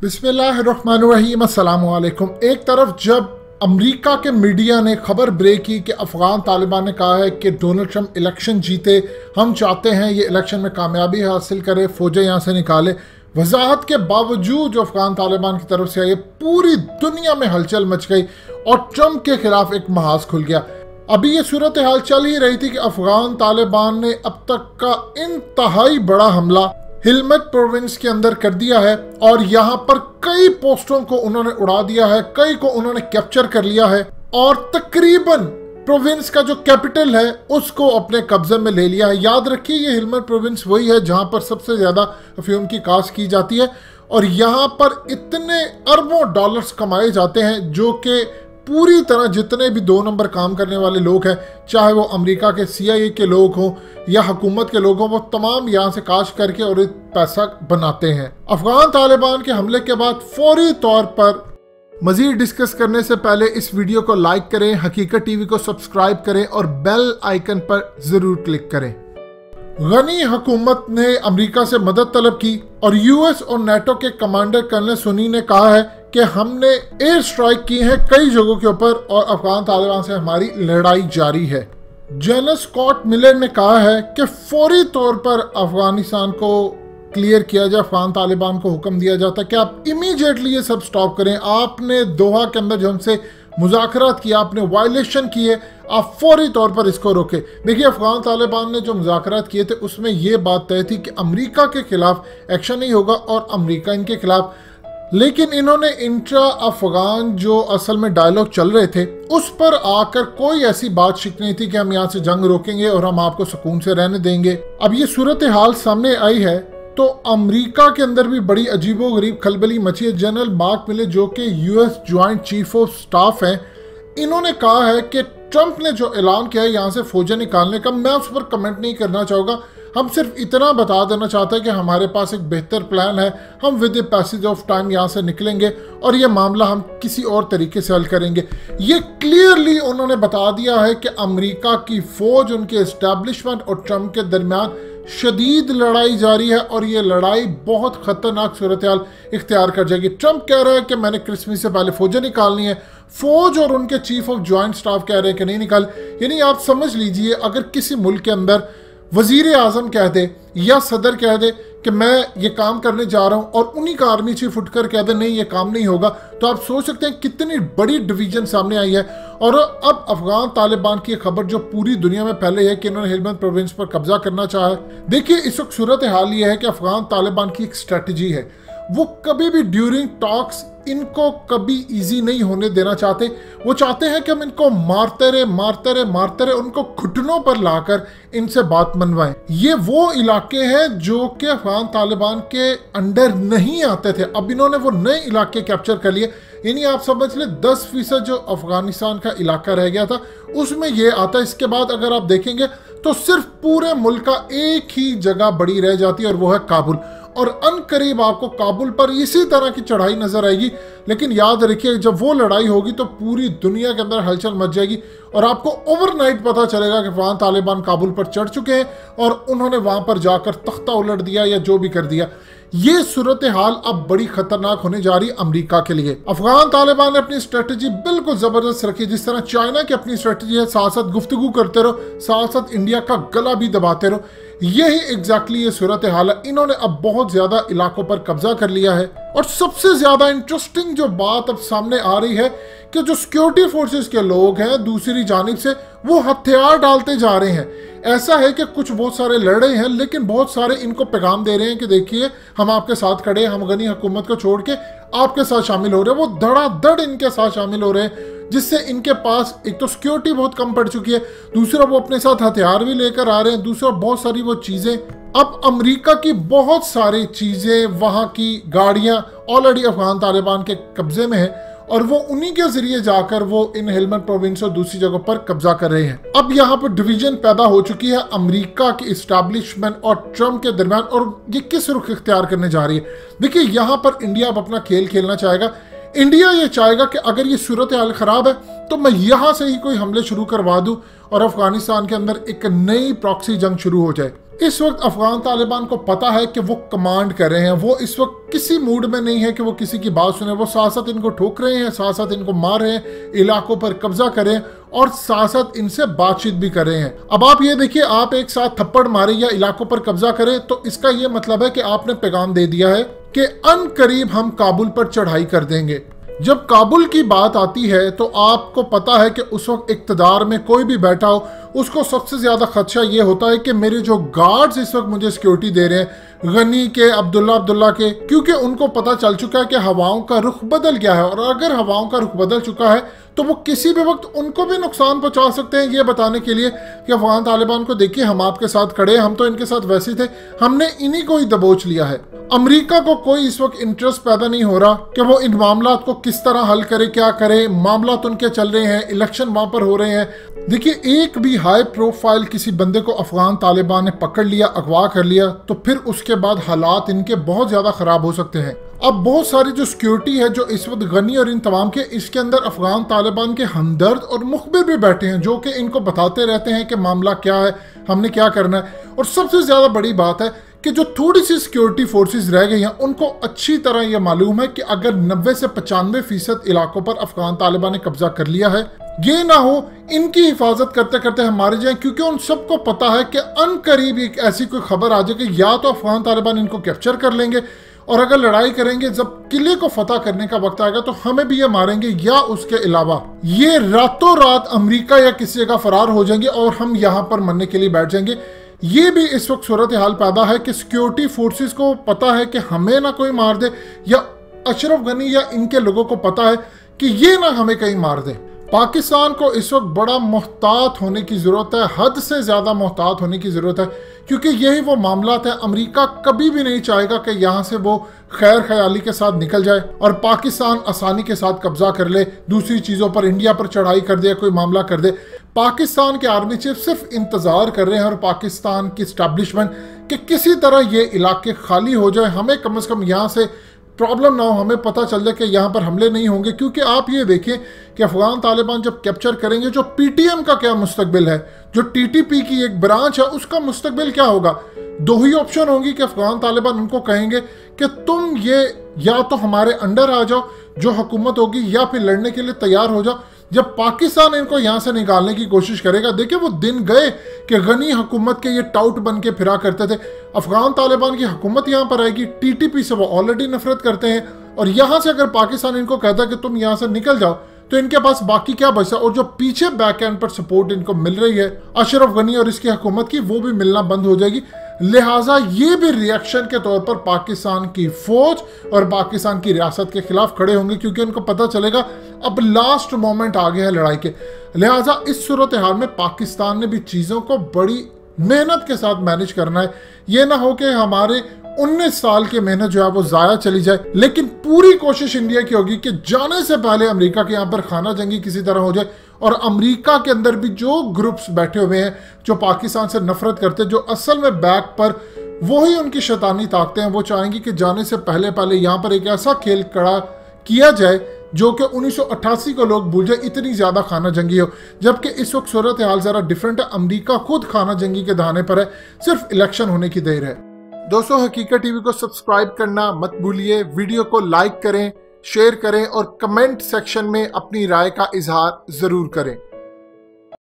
बिस्मिल्लाहिर्रहमानिर्रहीम अस्सलामु अलैकुम। एक तरफ जब अमेरिका के मीडिया ने खबर ब्रेक की कि अफगान तालिबान ने कहा है कि डोनाल्ड ट्रंप इलेक्शन जीते, हम चाहते हैं ये इलेक्शन में कामयाबी हासिल करे, फौजें यहाँ से निकाले, वजाहत के बावजूद जो अफगान तालिबान की तरफ से आई पूरी दुनिया में हलचल मच गई और ट्रंप के खिलाफ एक महाज खुल गया। अभी ये सूरत हाल चल ही रही थी कि अफगान तालिबान ने अब तक का इंतहाई बड़ा हमला हेलमंद प्रोविंस के अंदर कर दिया है और यहाँ पर कई पोस्टों को उन्होंने उड़ा दिया है, कई को उन्होंने कैप्चर कर लिया है और तकरीबन प्रोविंस का जो कैपिटल है उसको अपने कब्जे में ले लिया है। याद रखिए ये हेलमंद प्रोविंस वही है जहाँ पर सबसे ज्यादा अफीम की काश्त की जाती है और यहाँ पर इतने अरबों डॉलर्स कमाए जाते हैं जो कि पूरी तरह जितने भी 2 नंबर काम करने वाले लोग हैं, चाहे वो अमेरिका के CIA के लोग हों या हुकूमत के लोग हों, वो तमाम यहाँ से काश करके और पैसा बनाते हैं। अफगान तालिबान के हमले के बाद फौरी तौर पर मजीद डिस्कस करने से पहले इस वीडियो को लाइक करें, हकीकत टीवी को सब्सक्राइब करें और बेल आइकन पर जरूर क्लिक करें। गनी हुकूमत ने अमेरिका से मदद तलब की और US और NATO के कमांडर कर्नल सुनी ने कहा है कि हमने एयर स्ट्राइक की है कई जगहों के ऊपर और अफगान तालिबान से हमारी लड़ाई जारी है। जनरल स्कॉट मिलर ने कहा है कि फौरी तौर पर अफगानिस्तान को क्लियर किया जाए, अफगान तालिबान को हुक्म दिया जाता है कि आप इमीडिएटली ये सब स्टॉप करें। आपने दोहा के अंदर जो हमसे मुज़ाकरात किया, आपने वायलेशन की है, आप फौरी तौर पर इसको रोके। देखिए अफगान तालिबान ने जो मुज़ाकरात किए थे उसमें यह बात तय थी कि अमेरिका के खिलाफ एक्शन नहीं होगा और अमेरिका इनके खिलाफ, लेकिन इन्होंने इंट्रा अफगान जो असल में डायलॉग चल रहे थे उस पर आकर कोई ऐसी बात शिक नहीं थी कि हम यहाँ से जंग रोकेंगे और हम आपको सुकून से रहने देंगे। अब ये सूरत हाल सामने आई है तो अमेरिका के अंदर भी बड़ी अजीबोगरीब खलबली मची है। जनरल मार्क मिले जो कि US joint chief of staff हैं, इन्होंने कहा है कि ट्रंप ने जो ऐलान किया है यहाँ से फौजें निकालने का, मैं उस पर कमेंट नहीं करना चाहूँगा। हम सिर्फ इतना बता देना चाहते हैं कि हमारे पास एक बेहतर प्लान है, हम with the passage of time यहाँ से निकलेंगे और ये मामला हम किसी और तरीके से हल करेंगे। ये क्लियरली उन्होंने बता दिया है कि अमेरिका की फौज, उनके एस्टैब्लिशमेंट और ट्रंप के दरमियान शदीद लड़ाई जारी है और ये लड़ाई बहुत खतरनाक सूरत हाल इख्तियार कर जाएगी। ट्रंप कह रहा है कि मैंने क्रिसमस से पहले फौजें निकालनी है, फौज और उनके चीफ ऑफ ज्वाइंट स्टाफ कह रहे हैं कि नहीं निकाल। यानी आप समझ लीजिए अगर किसी मुल्क के अंदर वजीर आजम कह दे या सदर कह दे कि मैं ये काम करने जा रहा हूं और उन्हीं का आर्मी चीफ उठकर कह दे नहीं ये काम नहीं होगा, तो आप सोच सकते हैं कितनी बड़ी डिवीजन सामने आई है। और अब अफगान तालिबान की खबर जो पूरी दुनिया में फैली है कि इन्होंने हेलमंद प्रोविंस पर कब्जा करना चाहा है। देखिए इस वक्त सूरत हाल ये है कि अफगान तालिबान की एक स्ट्रेटजी है, वो कभी भी ड्यूरिंग टॉक्स इनको कभी इजी नहीं होने देना चाहते। वो चाहते हैं कि हम इनको मारते रहे, उनको घुटनों पर लाकर इनसे बात मनवाएं। ये वो इलाके हैं जो कि अफगान तालिबान के अंडर नहीं आते थे, अब इन्होंने वो नए इलाके कैप्चर कर लिए। यानी आप समझ ले 10% जो अफगानिस्तान का इलाका रह गया था उसमें ये आता है। इसके बाद अगर आप देखेंगे तो सिर्फ पूरे मुल्क का एक ही जगह बड़ी रह जाती है और वो है काबुल, और अनकरीब आपको काबुल पर इसी तरह की चढ़ाई नजर आएगी। लेकिन याद रखिए जब वो लड़ाई होगी तो पूरी दुनिया के अंदर हलचल मच जाएगी और आपको ओवरनाइट पता चलेगा कि अफगान तालिबान काबुल पर चढ़ चुके हैं और उन्होंने वहां पर जाकर तख्ता उलट दिया या जो भी कर दिया। ये सूरत हाल अब बड़ी खतरनाक होने जा रही है अमेरिका के लिए। अफगान तालिबान ने अपनी स्ट्रेटजी बिल्कुल जबरदस्त रखी, जिस तरह चाइना की अपनी स्ट्रेटजी है, साथ साथ गुफ्तगू करते रहो, साथ साथ इंडिया का गला भी दबाते रहो। यही एग्जैक्टली ये सूरत हाल है। इन्होंने अब बहुत ज्यादा इलाकों पर कब्जा कर लिया है और सबसे ज्यादा इंटरेस्टिंग जो बात अब सामने आ रही है कि जो सिक्योरिटी फोर्सेस के लोग हैं दूसरी जानिब से वो हथियार डालते जा रहे हैं। ऐसा है कि कुछ बहुत सारे लड़ रहे हैं लेकिन बहुत सारे इनको पैगाम दे रहे हैं कि देखिए हम आपके साथ खड़े हैं, हम गनी हुकूमत को छोड़ के आपके साथ शामिल हो रहे हैं। वो धड़ाधड़ इनके साथ शामिल हो रहे हैं जिससे इनके पास एक तो सिक्योरिटी बहुत कम पड़ चुकी है, दूसरा वो अपने साथ हथियार भी लेकर आ रहे हैं, दूसरा बहुत सारी वो चीजें। अब अमेरिका की बहुत सारी चीजें, वहां की गाड़ियां ऑलरेडी अफगान तालिबान के कब्जे में है और वो उन्हीं के जरिए जाकर वो इन हेलमंद प्रोविंस और दूसरी जगहों पर कब्जा कर रहे हैं। अब यहाँ पर डिवीजन पैदा हो चुकी है अमेरिका के इस्टेब्लिशमेंट और ट्रंप के दरमियान और ये किस रुख इख्तियार करने जा रही है। देखिए यहाँ पर इंडिया अब अपना खेल खेलना चाहेगा। इंडिया ये चाहेगा कि अगर ये सूरत हाल खराब है तो मैं यहाँ से ही कोई हमले शुरू करवा दूं और अफगानिस्तान के अंदर एक नई प्रॉक्सी जंग शुरू हो जाए। इस वक्त अफगान तालिबान को पता है कि वो कमांड कर रहे हैं, वो इस वक्त किसी मूड में नहीं है कि वो किसी की बात सुने। वो साथ साथ इनको ठोक रहे हैं, साथ साथ इनको मार रहे हैं, इलाकों पर कब्जा करें और साथ साथ इनसे बातचीत भी कर रहे हैं। अब आप ये देखिए, आप एक साथ थप्पड़ मारे या इलाकों पर कब्जा करें तो इसका ये मतलब है कि आपने पैगाम दे दिया है कि अनकरीब हम काबुल पर चढ़ाई कर देंगे। जब काबुल की बात आती है तो आपको पता है कि उस वक्त इक्तदार में कोई भी बैठा हो उसको सबसे ज्यादा खदशा ये होता है कि मेरे जो गार्ड्स इस वक्त मुझे सिक्योरिटी दे रहे हैं, गनी के, अब्दुल्ला के, क्योंकि उनको पता चल चुका है कि हवाओं का रुख बदल गया है और अगर हवाओं का रुख बदल चुका है तो वो किसी भी वक्त उनको भी नुकसान पहुंचा सकते हैं। ये बताने के लिए कि अफगान तालिबान को देखिए, हम आपके साथ खड़े हैं, हम तो इनके साथ वैसे थे, हमने इन्हीं को ही दबोच लिया है। अमेरिका को कोई इस वक्त इंटरेस्ट पैदा नहीं हो रहा कि वो इन मामला को किस तरह हल करे, क्या करे। मामला तो उनके चल रहे हैं, इलेक्शन वहां पर हो रहे हैं। देखिए, एक भी हाई प्रोफाइल किसी बंदे को अफगान तालिबान ने पकड़ लिया, अगवा कर लिया, तो फिर उसके बाद हालात इनके बहुत ज्यादा खराब हो सकते हैं। अब बहुत सारी जो सिक्योरिटी है जो इस वक्त गनी और इन तमाम के, इसके अंदर अफगान तालिबान के हमदर्द और मुखबिर भी बैठे हैं जो कि इनको बताते रहते हैं कि मामला क्या है, हमने क्या करना है। और सबसे ज्यादा बड़ी बात है कि जो थोड़ी सी सिक्योरिटी फोर्सेस रह गई हैं उनको अच्छी तरह यह मालूम है कि अगर 90 से 95% इलाकों पर अफगान तालिबान ने कब्जा कर लिया है, ये ना हो इनकी हिफाजत करते करते हम मारे जाएं, क्योंकि उन सबको पता है कि अनकरीब एक ऐसी कोई खबर आ जाए कि या तो अफगान तालिबान इनको कैप्चर कर लेंगे और अगर लड़ाई करेंगे, जब किले को फतह करने का वक्त आएगा तो हमें भी ये मारेंगे, या उसके अलावा ये रातों रात अमेरिका या किसी जगह फरार हो जाएंगे और हम यहाँ पर मरने के लिए बैठ जाएंगे। ये भी इस वक्त सूरत हाल पैदा है कि सिक्योरिटी फोर्सेस को पता है कि हमें ना कोई मार दे, या अशरफ गनी या इनके लोगों को पता है कि ये ना हमें कहीं मार दे। पाकिस्तान को इस वक्त बड़ा मोहतात होने की ज़रूरत है, हद से ज़्यादा मोहतात होने की ज़रूरत है, क्योंकि यही वो मामला है। अमेरिका कभी भी नहीं चाहेगा कि यहाँ से वो खैर ख्याली के साथ निकल जाए और पाकिस्तान आसानी के साथ कब्जा कर ले, दूसरी चीज़ों पर, इंडिया पर चढ़ाई कर दे, कोई मामला कर दे। पाकिस्तान के आर्मी चीफ सिर्फ इंतज़ार कर रहे हैं और पाकिस्तान की इस्टेब्लिशमेंट कि किसी तरह ये इलाके खाली हो जाए, हमें कम से कम यहाँ से प्रॉब्लम ना हो, हमें पता चल जाए कि यहाँ पर हमले नहीं होंगे। क्योंकि आप ये देखें कि अफगान तालिबान जब कैप्चर करेंगे, जो पीटीएम का क्या मुस्तकबिल है, जो टीटीपी की एक ब्रांच है, उसका मुस्तकबिल क्या होगा। दो ही ऑप्शन होंगी कि अफगान तालिबान उनको कहेंगे कि तुम ये या तो हमारे अंडर आ जाओ जो हुकूमत होगी, या फिर लड़ने के लिए तैयार हो जाओ। जब पाकिस्तान इनको यहाँ से निकालने की कोशिश करेगा, देखिए वो दिन गए कि गनी हुकूमत के ये टाउट बन के फिरा करते थे। अफगान तालिबान की हुकूमत यहाँ पर आएगी, टीटीपी से वो ऑलरेडी नफरत करते हैं, और यहाँ से अगर पाकिस्तान इनको कहता है कि तुम यहाँ से निकल जाओ, तो इनके पास बाकी क्या बचा। और जो पीछे बैक एंड पर सपोर्ट इनको मिल रही है अशरफ गनी और इसकी हुकूमत की, वो भी मिलना बंद हो जाएगी। लिहाजा ये भी रिएक्शन के तौर पर पाकिस्तान की फौज और पाकिस्तान की रियासत के खिलाफ खड़े होंगे, क्योंकि उनको पता चलेगा अब लास्ट मोमेंट आ गया है लड़ाई के। लिहाजा इस सूरत हाल में पाकिस्तान ने भी चीज़ों को बड़ी मेहनत के साथ मैनेज करना है। ये ना हो कि हमारे 19 साल की मेहनत जो है वो जाया चली जाए। लेकिन पूरी कोशिश इंडिया की होगी कि जाने से पहले अमेरिका के यहाँ पर खाना जंगी किसी तरह हो जाए, और अमेरिका के अंदर भी जो ग्रुप्स बैठे हुए हैं जो पाकिस्तान से नफरत करते हैं, जो असल में बैक पर वही उनकी शैतानी ताकतें हैं, वो चाहेंगी कि जाने से पहले पहले यहाँ पर एक ऐसा खेल खड़ा किया जाए जो कि 1988 को लोग भूल जाए, इतनी ज्यादा खाना जंगी हो। जबकि इस वक्त सूरत हाल जरा डिफरेंट है, अमेरिका खुद खाना जंगी के दहाने पर है, सिर्फ इलेक्शन होने की देर है। दोस्तों, हकीकत टीवी को सब्सक्राइब करना मत भूलिए, वीडियो को लाइक करें, शेयर करें और कमेंट सेक्शन में अपनी राय का इजहार जरूर करें।